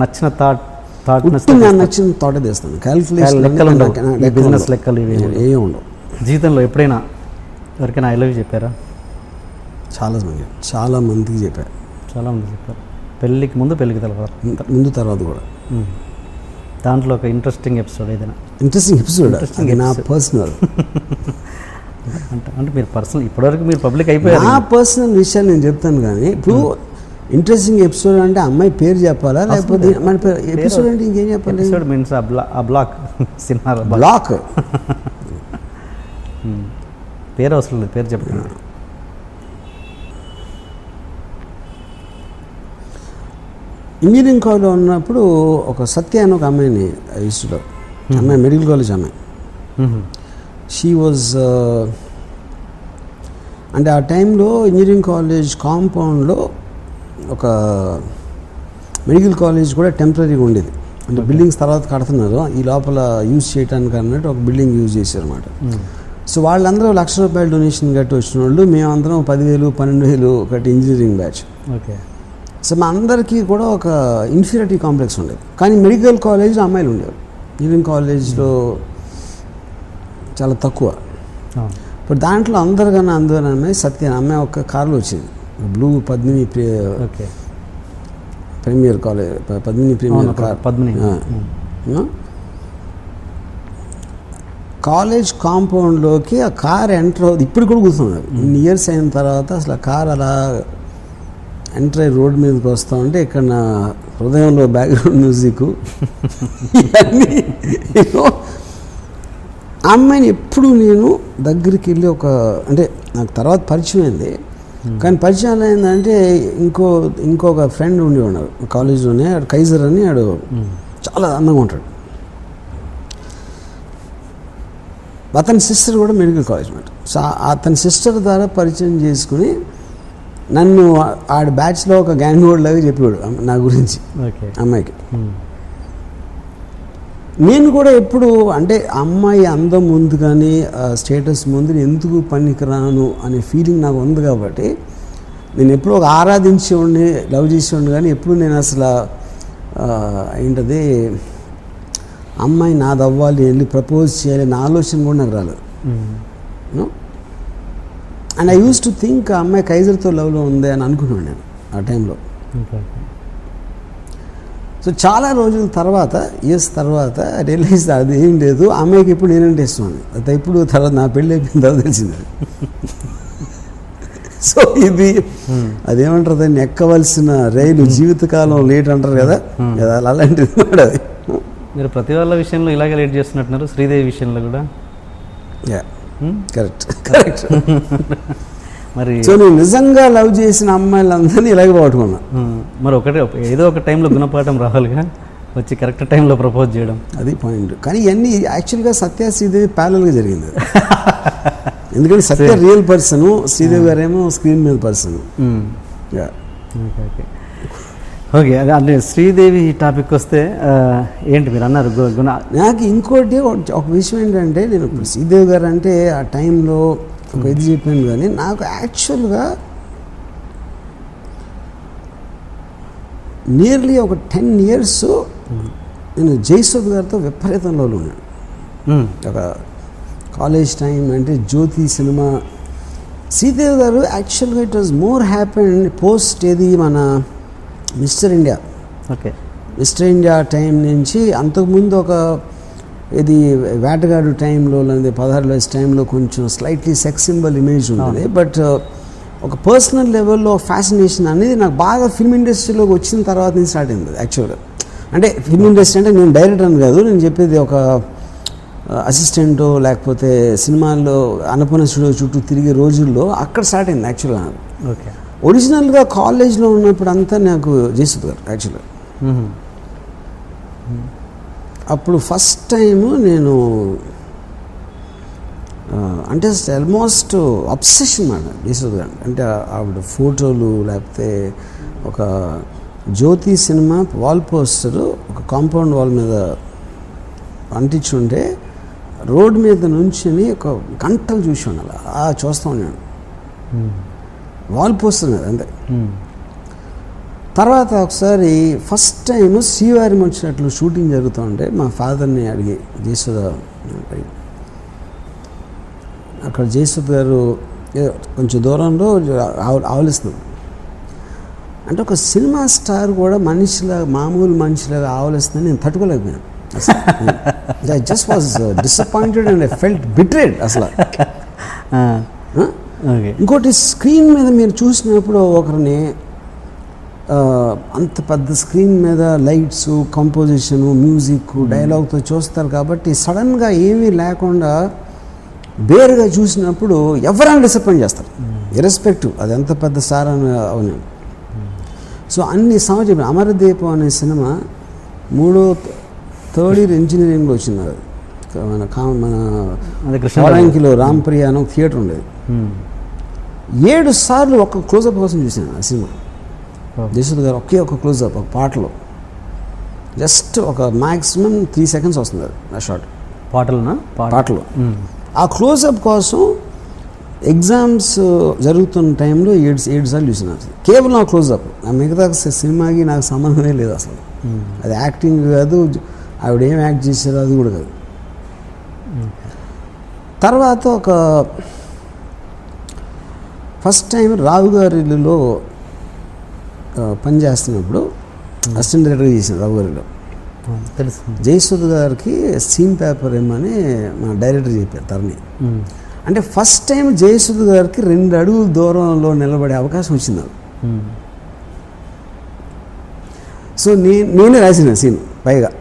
నచ్చిన థాట్ నచ్చిన థాట్ తీస్తాను. క్యాలిక్యులేషన్ బిజినెస్ లెక్కలు ఇవి ఏమి ఉండవు. జీవితంలో ఎప్పుడైనా ఎవరికైనా ఐ లవ్ యూ చెప్పారా? చాలా మందికి చెప్పారు. చాలామంది చెప్పారు. పెళ్ళికి ముందు, పెళ్ళికి తర్వాత, ముందు తర్వాత కూడా. దాంట్లో ఒక ఇంట్రెస్టింగ్ ఎపిసోడ్ ఏదైనా? ఇంట్రెస్టింగ్ ఎపిసోడ్ నా పర్సనల్ అంటే మీరు పర్సనల్ ఇప్పటివరకు మీరు పబ్లిక్ అయిపోయారు. నా పర్సనల్ విషయాలు నేను చెప్తాను. కానీ ఇప్పుడు ఇంట్రెస్టింగ్ ఎపిసోడ్ అంటే అమ్మాయి పేరు చెప్పాలా, లేకపోతే మన ఎపిసోడ్ అంటే ఇంకేం చెప్పాలి? ఎపిసోడ్ మీన్స్ ఆ బ్లాక్ సినిమా బ్లాక్ పేరు అవసరం లేదు, పేరు చెప్పండి. ఇంజనీరింగ్ కాలేజ్లో ఉన్నప్పుడు ఒక సత్య అని ఒక అమ్మాయిని ఇష్టం. అమ్మాయి మెడికల్ కాలేజ్ అమ్మాయి. షీ వాజ్ అంటే ఆ టైంలో ఇంజనీరింగ్ కాలేజ్ కాంపౌండ్లో ఒక మెడికల్ కాలేజ్ కూడా టెంపరీగా ఉండేది. అంటే బిల్డింగ్స్ తర్వాత కడుతున్నారు, ఈ లోపల యూజ్ చేయడానికి అన్నట్టు ఒక బిల్డింగ్ యూజ్ చేశారు అనమాట. సో వాళ్ళందరూ ₹1,00,000 డొనేషన్ కట్టి వచ్చిన వాళ్ళు, మేమందరం 10,000 12,000 కట్టి ఇంజనీరింగ్ బ్యాచ్. ఓకే. సో మా అందరికీ కూడా ఒక ఇన్ఫీరియారిటీ కాంప్లెక్స్ ఉండేది. కానీ మెడికల్ కాలేజ్లో అమ్మాయిలు ఉండేవారు, ఇంజనీరింగ్ కాలేజ్లో చాలా తక్కువ. ఇప్పుడు దాంట్లో అందరికన్నా అందువల్ల అమ్మాయి సత్య అమ్మాయి ఒక కారులో వచ్చింది, blue Padmini premier college, Padmini premier car. College కాంపౌండ్లోకి ఆ కార్ ఎంటర్ అవుతుంది. ఇప్పుడు కూడా కూర్చున్నారు, ఇన్ని ఇయర్స్ అయిన తర్వాత అసలు ఆ కార్ అలా ఎంటర్ అయ్యి రోడ్డు మీదకి వస్తూ ఉంటే ఇక్కడ నా హృదయంలో బ్యాక్గ్రౌండ్ మ్యూజిక్ ఇవన్నీ. ఆ అమ్మాయిని ఎప్పుడు నేను దగ్గరికి వెళ్ళి అంటే నాకు తర్వాత పరిచయం అయింది. కానీ పరిచయం ఏంటంటే ఇంకొక ఫ్రెండ్ ఉండి ఉన్నాడు కాలేజ్లోనే, ఆడు కైజర్ అని, ఆడు చాలా అందంగా ఉంటాడు. అతని సిస్టర్ కూడా మెడికల్ కాలేజ్ మాట. సో అతని సిస్టర్ ద్వారా పరిచయం చేసుకుని నన్ను ఆడ బ్యాచ్లో ఒక గ్యాంగ్ వార్డ్ లాగా చెప్పాడు నా గురించి అమ్మాయికి. నేను కూడా ఎప్పుడు అంటే అమ్మాయి అందం ముందు కానీ స్టేటస్ ముందు ఎందుకు పనికిరాను అనే ఫీలింగ్ నాకు ఉంది. కాబట్టి నేను ఎప్పుడు ఒక ఆరాధించేవాడిని, లవ్ చేసేవాడిని. కానీ ఎప్పుడు నేను అసలు ఏంటది అమ్మాయి నాది అవ్వాలి, వెళ్ళి ప్రపోజ్ చేయాలి నా ఆలోచన కూడా నాకు రాలేదు. And I use to think ఆ అమ్మాయి కైజర్తో లవ్లో ఉంది అని అనుకున్నాను నేను ఆ టైంలో. సో చాలా రోజుల తర్వాత, ఇయర్స్ తర్వాత రియలైజ్ అది ఏం లేదు, అమ్మాయికి ఇప్పుడు నేనంటే ఇష్టం అని. అది ఇప్పుడు తర్వాత నా పెళ్ళి అయిపోయిన తర్వాత తెలిసింది. సో ఇది అదేమంటారు, దాన్ని ఎక్కవలసిన రైలు జీవితకాలం లేట్ అంటారు కదా, అలాంటిది మాట అది. మీరు ప్రతి వాళ్ళ విషయంలో ఇలాగే లేట్ చేస్తున్నట్టున్నారు, శ్రీదేవి విషయంలో కూడా. కరెక్ట్. మరి సో నేను నిజంగా లవ్ చేసిన అమ్మాయిలందరినీ ఇలాగే పట్టుకున్నా. మరి ఏదో ఒక టైంలో గుణపాఠం రావాలిగా, వచ్చి కరెక్ట్ టైంలో ప్రపోజ్ చేయడం, అది పాయింట్. కానీ ఇవన్నీ యాక్చువల్గా సత్య శ్రీదేవి ప్యారలల్గా జరిగింది. ఎందుకంటే సత్య రియల్ పర్సన్, శ్రీదేవి గారేమో స్క్రీన్ మీద పర్సన్. ఓకే. అంటే శ్రీదేవి టాపిక్ వస్తే ఏంటి మీరు అన్నారు గుణ. నాకు ఇంకోటి ఒక విషయం ఏంటంటే, నేను శ్రీదేవి గారు అంటే ఆ టైంలో ఒక ఇది చెప్పాను. కానీ నాకు యాక్చువల్గా నియర్లీ ఒక 10 years నేను జయసుధ్ గారితో విపరీతంలో ఉన్నాను. ఒక కాలేజ్ టైం అంటే జ్యోతి సినిమా. శ్రీదేవి గారు యాక్చువల్గా it was more happen post ఏది మన mister India. Okay. Mister India time నుంచి అంతకుముందు ఒక ఇది వేటగాడు టైంలో లేదా 16 వయసు టైంలో కొంచెం స్లైట్లీ సెక్స్ సింబల్ ఇమేజ్ ఉంటుంది. బట్ ఒక పర్సనల్ లెవెల్లో ఫ్యాసినేషన్ అనేది నాకు బాగా ఫిల్మ్ ఇండస్ట్రీలోకి వచ్చిన తర్వాత నుంచి స్టార్ట్ అయింది యాక్చువల్గా. అంటే ఫిల్మ్ ఇండస్ట్రీ అంటే నేను డైరెక్టర్ అని కాదు, నేను చెప్పేది ఒక అసిస్టెంటో లేకపోతే సినిమాల్లో అన్నపూర్ణ స్టూడియో చుట్టూ తిరిగే రోజుల్లో అక్కడ స్టార్ట్ అయింది యాక్చువల్గా. ఓకే. ఒరిజినల్గా కాలేజ్లో ఉన్నప్పుడు అంతా నాకు జయసుధ్ గారు యాక్చువల్గా. అప్పుడు ఫస్ట్ టైము నేను అంటే ఆల్మోస్ట్ అబ్సెషన్ మాట జయసుధ్ గారు అంటే. ఆవిడ ఫోటోలు లేకపోతే ఒక జ్యోతి సినిమా వాల్ పోస్టర్ ఒక కాంపౌండ్ వాల్ మీద అంటించుంటే రోడ్డు మీద నుంచుని ఒక గంటలు చూసి ఉండాలి, చూస్తూ ఉన్నాను. వాల్ పోస్టర్ మీద అంతే. తర్వాత ఒకసారి ఫస్ట్ టైం శ్రీవారి వచ్చినట్లు షూటింగ్ జరుగుతుంటే మా ఫాదర్ని అడిగి జయసుధ అక్కడ జయసుధ గారు కొంచెం దూరంలో ఆవలిస్తుంది. అంటే ఒక సినిమా స్టార్ కూడా మనిషిలాగా మామూలు మనిషిలాగా ఆవలిస్తుందని నేను తట్టుకోలేకపోయాను. I just was disappointed and I felt betrayed అసలు. ఇంకోటి స్క్రీన్ మీద మీరు చూసినప్పుడు ఒకరిని అంత పెద్ద స్క్రీన్ మీద లైట్స్, కంపోజిషను, మ్యూజిక్, డైలాగ్తో చూస్తారు కాబట్టి సడన్గా ఏమీ లేకుండా బేరుగా చూసినప్పుడు ఎవరైనా డిసప్పాయింట్ చేస్తారు, ఇర్రెస్పెక్టివ్ అది ఎంత పెద్ద సార్ అని అవును. సో అన్ని సంవత్సరం అమరదీపం అనే సినిమా థర్డ్ ఇయర్ ఇంజనీరింగ్లో వచ్చింది. అది మన కృష్ణాంకిలో రాంప్రియ అని ఒక థియేటర్ ఉండేది. 7 సార్లు ఒక క్లోజప్ కోసం చూసాను ఆ సినిమా. జయసుధ గారు ఒకే ఒక క్లోజప్, ఒక పాటలో జస్ట్ ఒక మ్యాక్సిమం 3 seconds వస్తుంది అది ఆ షాట్ పాటలో. ఆ క్లోజప్ కోసం ఎగ్జామ్స్ జరుగుతున్న టైంలో 7 సార్లు చూసిన కేవలం ఆ క్లోజప్. ఆ మిగతా సినిమాకి నాకు సంబంధమే లేదు అసలు. అది యాక్టింగ్ కాదు, ఆవిడ ఏం యాక్ట్ చేశారో అది కూడా కాదు. తర్వాత ఒక ఫస్ట్ టైం రావు గారి ఇల్లులో పనిచేస్తున్నప్పుడు అసిస్టెంట్ డైరెక్టర్గా చేశాను రావు గారిలో. తెలుసు. జయసుధ గారికి సీన్ పేపర్ ఏమని మా డైరెక్టర్ చెప్పారు తరణి. అంటే ఫస్ట్ టైం జయసుధ గారికి 2 అడుగుల దూరంలో నిలబడే అవకాశం వచ్చింది నాకు. సో నేనే రాసిన సీన్ పైగా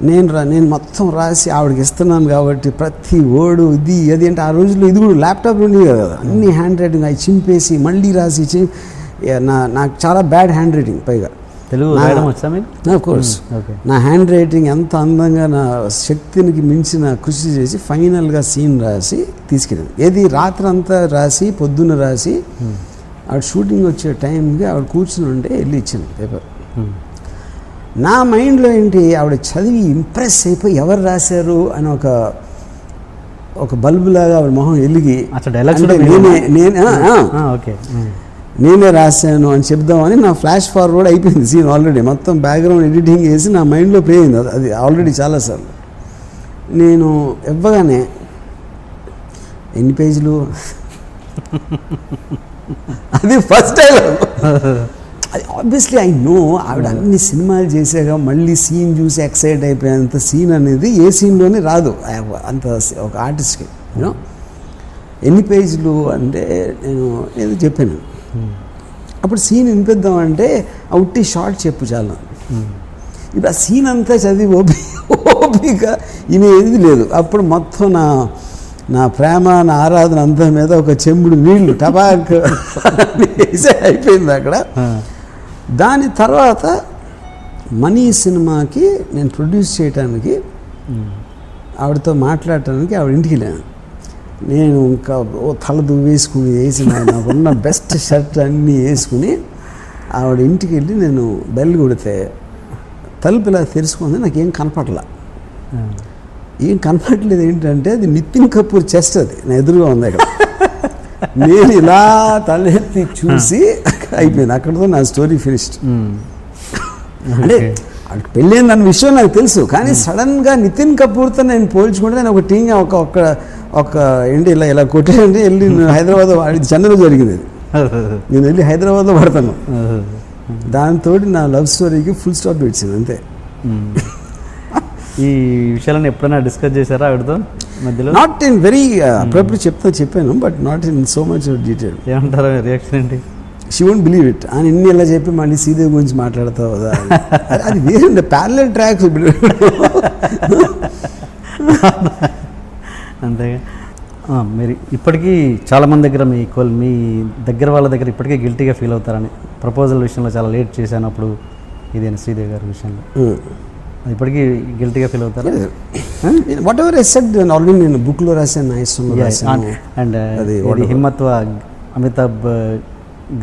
నేను మొత్తం రాసి ఆవిడకి ఇస్తున్నాను కాబట్టి ప్రతి వర్డు ఇది అది అంటే ఆ రోజుల్లో ఇది కూడా ల్యాప్టాప్ ఉండేది కదా, అన్ని హ్యాండ్ రైటింగ్ అవి చింపేసి మళ్ళీ రాసి నాకు చాలా బ్యాడ్ హ్యాండ్ రైటింగ్ పైగా. తెలుగు రాయడం వచ్చా మీకు? Of course. నా హ్యాండ్ రైటింగ్ ఎంత అందంగా నా శక్తికి మించిన కృషి చేసి ఫైనల్గా సీన్ రాసి తీసుకెళ్ళింది. ఏది రాత్రి అంతా రాసి పొద్దున్న రాసి ఆవిడ షూటింగ్ వచ్చే టైంకి ఆవిడ కూర్చుని ఉంటే వెళ్ళి ఇచ్చింది పేపర్. నా మైండ్లో ఏంటి, ఆవిడ చదివి ఇంప్రెస్ అయిపోయి ఎవరు రాశారు అని ఒక బల్బులాగా ఆవిడ మొహం వెలిగి నేనే రాశాను అని చెప్దామని నా ఫ్లాష్ ఫార్వర్డ్ అయిపోయింది సీన్. ఆల్రెడీ మొత్తం బ్యాక్గ్రౌండ్ ఎడిటింగ్ చేసి నా మైండ్లో ప్లే అయింది అది ఆల్రెడీ చాలాసార్లు. నేను ఇవ్వగానే ఎన్ని పేజీలు అది ఫస్ట్ టైం. అది ఆబ్వియస్లీ ఐ నో ఆవిడ అన్ని సినిమాలు చేసాక మళ్ళీ సీన్ చూసి ఎక్సైట్ అయిపోయేంత సీన్ అనేది ఏ సీన్లోనే రాదు అంత ఒక ఆర్టిస్ట్కి. యూనో ఎన్ని పేజీలు అంటే నేను ఏదో చెప్పాను. అప్పుడు సీన్ వినిపిద్దామంటే ఉట్టి షార్ట్ చెప్పు చాలా. ఇప్పుడు ఆ సీన్ అంతా చదివి ఓపిక ఏది లేదు. అప్పుడు మొత్తం నా ప్రేమ నా ఆరాధన అంతా మీద ఒక చెంబుడు నీళ్లు టబాక్ వేసే అయిపోయింది అక్కడ. దాని తర్వాత మనీ సినిమాకి నేను ప్రొడ్యూస్ చేయడానికి ఆవిడతో మాట్లాడటానికి ఆవిడ ఇంటికి వెళ్ళాను. నేను ఇంకా తల దువ్వేసుకుని నాకున్న బెస్ట్ షర్ట్ అన్నీ వేసుకుని ఆవిడ ఇంటికి వెళ్ళి నేను బెల్ కొడితే తలుపు ఇలా తెరుచుకుంది. నాకేం కనపడలా. ఏం కనపడలేదు ఏంటంటే అది నితిన్ కపూర్ చెస్ట్, అది నా ఎదురుగా ఉంది అక్కడ. నేను ఇలా తలెత్తి చూసి అయిపోయింది, అక్కడితో నా స్టోరీ ఫినిష్డ్. అంటే పెళ్ళైంది అన్న విషయం నాకు తెలుసు, కానీ సడన్గా నితిన్ కపూర్తో నేను పోల్చుకుంటే నేను ఒక టీంగా ఒక ఏంటి ఇలా కొట్టేయండి వెళ్ళి హైదరాబాద్ చెన్నైలో జరిగింది. నేను వెళ్ళి హైదరాబాద్లో పడతాను. దాంతో నా లవ్ స్టోరీకి ఫుల్ స్టాప్ పెట్టింది అంతే. ఈ విషయాలను ఎప్పుడైనా డిస్కస్ చేశారా ఆవిడతో మధ్యలో? నాట్ ఇన్ వెరీ అప్పుడప్పుడు చెప్పాను, but not in so much detail. ఏమంటారా రియాక్షన్ ఏంటి? She won't believe it. అని ఇన్ని ఇలా చెప్పి మళ్ళీ శ్రీదేవి గురించి మాట్లాడతావు కదా, అది వేరే ప్యారలల్ ట్రాక్స్. అంతేగా. మీరు ఇప్పటికీ చాలామంది దగ్గర మీ దగ్గర వాళ్ళ దగ్గర ఇప్పటికీ గిల్టీగా ఫీల్ అవుతారని, ప్రపోజల్ విషయంలో చాలా లేట్ చేశాను అప్పుడు ఇదేనా శ్రీదేవి గారి విషయంలో ఇప్పటికీ గిల్టీగా ఫీల్ అవుతారా? What ever I said already నేను బుక్లో రాశాను, నా ఇష్టంలో రాశాను. అండ్ హిమ్మత్వ అమితాబ్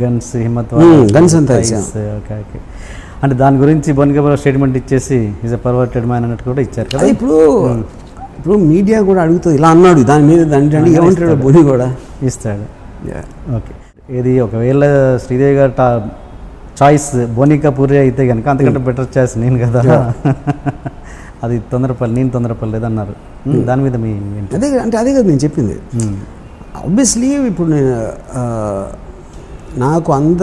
గన్స్ గన్స్ అంతా ఓకే ఓకే. అంటే దాని గురించి బోనిగా స్టేట్మెంట్ ఇచ్చేసి ఈజ్ ఎ పర్వర్టెడ్ మ్యాన్ అన్నట్టు కూడా ఇచ్చారు కదా. ఇప్పుడు మీడియా కూడా అడుగుతుంది ఇలా అన్నాడు దాని మీద అంటే ఏమంటాడు బోని కూడా ఇస్తాడు. ఓకే. ఇది ఒకవేళ శ్రీదేవి గారు చాయిస్ బోనీ కపూరే అయితే కనుక అంతకంటే బెటర్ చాయిస్ నేను కదా, అది నేను తొందరపడలేదు. దాని మీద మీ అదే కదా నేను చెప్పింది. ఆబ్వియస్లీ ఇప్పుడు నేను నాకు అంత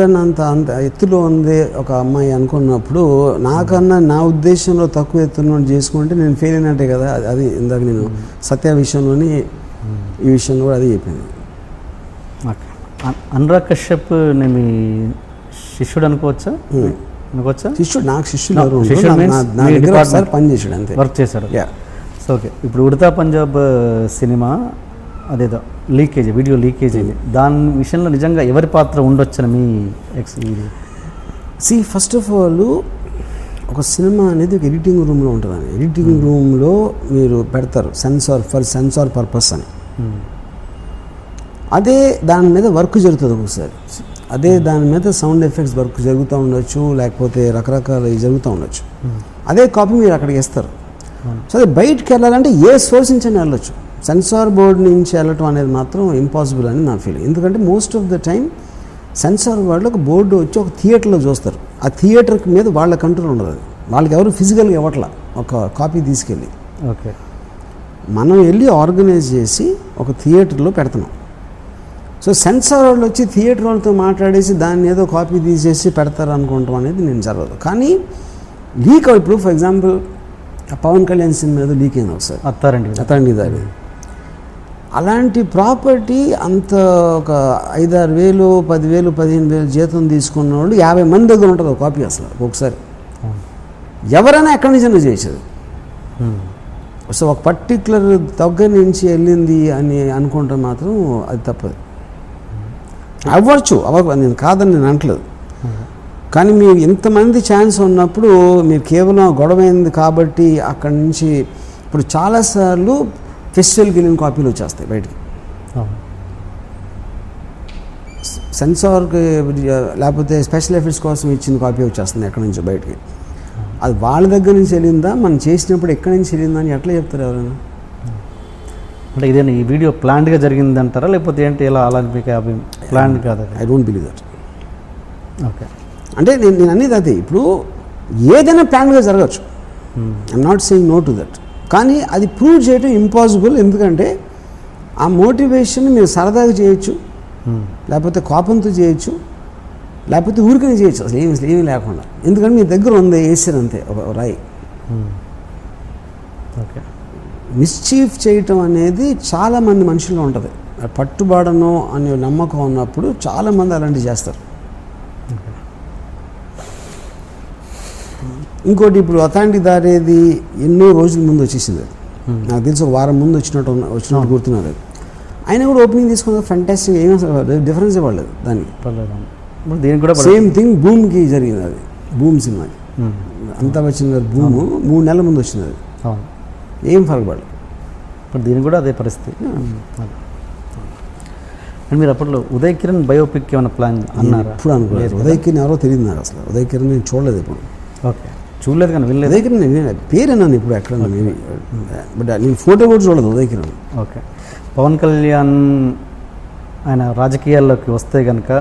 ఎత్తులో ఉంది ఒక అమ్మాయి అనుకున్నప్పుడు నాకన్నా నా ఉద్దేశంలో తక్కువ ఎత్తున చేసుకుంటే నేను ఫెయిల్ అయినట్టే కదా. అది ఇందాక నేను సత్య విషయంలోని ఈ విషయంలో కూడా అది చెప్పింది. అనురాగ్ కశ్యప్ నేను మీ శిష్యుడు అనుకోవచ్చా? శిష్యుడు నాకు శిష్యుడు పని చేశాడు, అంతే, వర్క్ చేశాడు. సో ఓకే, ఇప్పుడు ఉడతా పంజాబ్ సినిమా అదేదో లీకేజ్, వీడియో లీకేజ్ అయింది. దాని విషయంలో నిజంగా ఎవరి పాత్ర ఉండొచ్చని మీ ఫస్ట్ ఆఫ్ ఆల్ ఒక సినిమా అనేది ఒక ఎడిటింగ్ రూమ్లో ఉంటుందండి. ఎడిటింగ్ రూమ్లో మీరు పెడతారు సెన్సార్ పర్పస్ అని. అదే దాని మీద వర్క్ జరుగుతుంది ఒక్కొక్కసారి, అదే దాని మీద సౌండ్ ఎఫెక్ట్స్ వర్క్ జరుగుతూ ఉండొచ్చు, లేకపోతే రకరకాల జరుగుతూ ఉండొచ్చు. అదే కాపీ మీరు అక్కడికి ఇస్తారు. సో అది బయటకు వెళ్ళాలంటే ఏ సోర్స్ నుంచి అయినా వెళ్ళొచ్చు. సెన్సార్ బోర్డ్ నుంచి వెళ్ళటం అనేది మాత్రం ఇంపాసిబుల్ అని నా ఫీలింగ్. ఎందుకంటే most of the time censor వాళ్ళు ఒక బోర్డు వచ్చి ఒక థియేటర్లో చూస్తారు. ఆ థియేటర్ మీద వాళ్ళ కంట్రోల్ ఉండదు. అది వాళ్ళకి ఎవరు ఫిజికల్గా ఇవ్వట్లా ఒక కాపీ తీసుకెళ్ళి. ఓకే, మనం వెళ్ళి ఆర్గనైజ్ చేసి ఒక థియేటర్లో పెడుతున్నాం. సో సెన్సార్ వాళ్ళు వచ్చి థియేటర్ వాళ్ళతో మాట్లాడేసి దాన్ని ఏదో కాపీ తీసేసి పెడతారు అనుకుంటాం అనేది నేను జరగదు. కానీ లీక్ ఇప్పుడు for example Pawan Kalyan cinema ఏదో లీక్ అయింది ఒకసారి, అత్తారండి దారి. అలాంటి ప్రాపర్టీ అంత ఒక 5-6 వేలు 10,000 15,000 జీతం తీసుకున్న వాళ్ళు 50 మంది దగ్గర ఉంటుంది ఒక కాపీ. అసలు ఒకసారి ఎవరైనా ఎక్కడి నుంచైనా చేసేది. సో ఒక పర్టిక్యులర్ దగ్గర నుంచి వెళ్ళింది అని అనుకుంటే మాత్రం అది తప్పదు. అవ్వచ్చు, నేను కాదని నేను అనట్లేదు. కానీ మీరు ఇంతమంది ఛాన్స్ ఉన్నప్పుడు మీరు కేవలం గొడవైంది కాబట్టి అక్కడి నుంచి ఇప్పుడు చాలాసార్లు ఫెస్టివల్కి వెళ్ళిన కాపీలు వచ్చేస్తాయి బయటికి. సెన్సార్కి లేకపోతే స్పెషల్ ఎఫెక్ట్స్ కోసం ఇచ్చిన కాపీ వచ్చేస్తుంది ఎక్కడి నుంచో బయటికి. అది వాళ్ళ దగ్గర నుంచి వెళ్ళిందా, మనం చేసినప్పుడు ఎక్కడి నుంచి వెళ్ళిందా అని ఎట్లా చెప్తారు ఎవరైనా? అంటే ఇదేనా ఈ వీడియో ప్లాన్డ్గా జరిగింది అంటారా, లేకపోతే ఏంటి ఇలా అలా ప్లాన్ కాదు? I don't believe that. Okay, అంటే నేను అనేది అదే. ఇప్పుడు ఏదైనా ప్లాన్గా జరగచ్చు, I'm not saying no to that. కానీ అది ప్రూవ్ చేయడం ఇంపాసిబుల్. ఎందుకంటే ఆ మోటివేషన్ మీరు సరదాగా చేయొచ్చు, లేకపోతే కోపంతో చేయొచ్చు, లేకపోతే ఊరికనే చేయొచ్చు, అసలు ఏమీ లేకుండా. ఎందుకంటే మీ దగ్గర ఉంది వేసారు అంతే ఒక రాయి. ఓకే, మిస్చీఫ్ చేయటం అనేది చాలామంది మనుషుల్లో ఉంటుంది. పట్టుబడను అనే నమ్మకం ఉన్నప్పుడు చాలామంది అలాంటివి చేస్తారు. ఇంకోటి ఇప్పుడు అథాంటి దారేది ఎన్నో రోజుల ముందు వచ్చేసింది. నాకు తెలిసి ఒక వారం ముందు వచ్చినట్టు గుర్తున్నారు. అయినా కూడా ఓపెనింగ్ తీసుకున్న ఫెంటాస్టిక్, ఏమీ డిఫరెన్స్ ఇవ్వలేదు దానికి. దీనికి కూడా సేమ్ థింగ్ భూమికి జరిగింది. అది భూమి సినిమాకి అమితాబ్ బచ్చన్ గారు భూము 3 నెలల ముందు వచ్చింది. అది ఏం ఫరక్ పడలేదు. ఇప్పుడు దీనికి కూడా అదే పరిస్థితి. అండ్ మీరు అప్పట్లో ఉదయ్ కిరణ్ బయోపిక్ ఏమైనా ప్లాన్ అన్నారు? ఇప్పుడు అనుకోలేదు. ఉదయ్ కిరణ్ ఎవరో తెలియదు నాకు అసలు. ఉదయ్ కిరణ్ నేను చూడలేదు ఇప్పుడు. ఓకే, చూడలేదు కానీ వినలేదు. ఉదయ్ కిరణ్ నేను పేరు అన్నాను ఇప్పుడు ఎక్కడ, బట్ నేను ఫోటో కూడా చూడలేదు ఉదయ్ కిరణ్. ఓకే, పవన్ కళ్యాణ్ ఆయన రాజకీయాల్లోకి వస్తే కనుక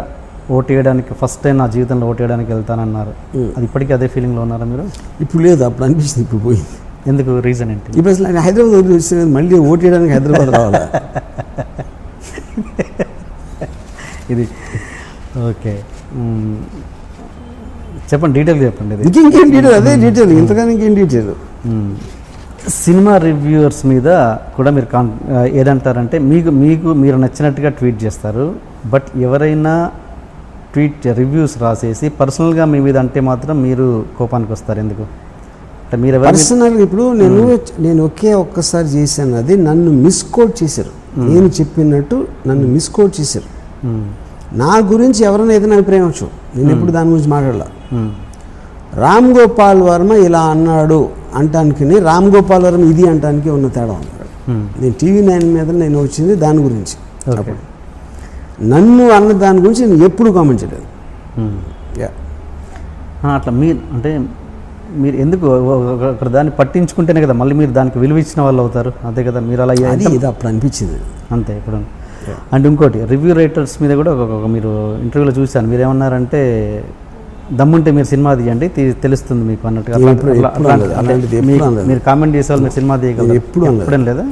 ఓటు వేయడానికి ఫస్ట్ టైం నా జీవితంలో ఓటు వేయడానికి వెళ్తానన్నారు. అది ఇప్పటికీ అదే ఫీలింగ్లో ఉన్నారా మీరు? ఇప్పుడు లేదు, అప్పుడు అనిపిస్తుంది, ఇప్పుడు పోయింది. ఎందుకు, రీజన్ ఏంటి? ఇప్పుడు అసలు ఆయన హైదరాబాద్ వదిలి వచ్చిన మళ్ళీ ఓటు వేయడానికి హైదరాబాద్ రావాలా? ఇది ఓకే, చెప్పండి, డీటెయిల్ చెప్పండి. ఇంకేం డీటెయిల్, అదే డీటెయిల్, ఇంతగానే ఇంకేం డీటెయిల్. సినిమా రివ్యూవర్స్ మీద కూడా మీరు ఏదంటారంటే మీరు నచ్చినట్టుగా ట్వీట్ చేస్తారు, బట్ ఎవరైనా రివ్యూస్ రాసేసి పర్సనల్గా మీ మీద అంటే మాత్రం మీరు కోపానికి వస్తారు. ఎందుకు అంటే మీరు పర్సనల్గా ఇప్పుడు నేను ఒక్కసారి చేశాను, అది నన్ను మిస్కోట్ చేశారు. నేను చెప్పినట్టు నన్ను మిస్కోట్ చేశారు. నా గురించి ఎవరైనా ఏదైనా అభిప్రాయం వచ్చు, నేను ఎప్పుడు దాని గురించి మాట్లాడాల. రామ్ గోపాల్ వర్మ ఇలా అన్నాడు అంటానికి, రామ్ గోపాల్ వర్మ ఇది అంటానికి ఉన్న తేడా ఉంది. నేను TV9 మీద నేను వచ్చింది దాని గురించి. నన్ను అన్న దాని గురించి నేను ఎప్పుడు కామెంట్ చేయలేదు. అట్లా మీరు ఎందుకు అక్కడ దాన్ని పట్టించుకుంటేనే కదా మళ్ళీ మీరు దానికి విలువ ఇచ్చిన వాళ్ళు అవుతారు, అంతే కదా? మీరు అలా ఇది అప్పుడు అనిపించింది అంతే. ఇప్పుడు అండ్ ఇంకోటి రివ్యూ రైటర్స్ మీద కూడా మీరు ఇంటర్వ్యూలో చూశాను, మీరు ఏమన్నారంటే దమ్ముంటే మీరు సినిమా తీయండి తెలుస్తుంది మీకు అన్నట్టుగా అలాంటిది ఎప్పుడు అనలేదు. మీరు కామెంట్ చేసేవాళ్ళు మీరు సినిమా తీయగలరు ఎప్పుడు ఎప్పుడేం లేదా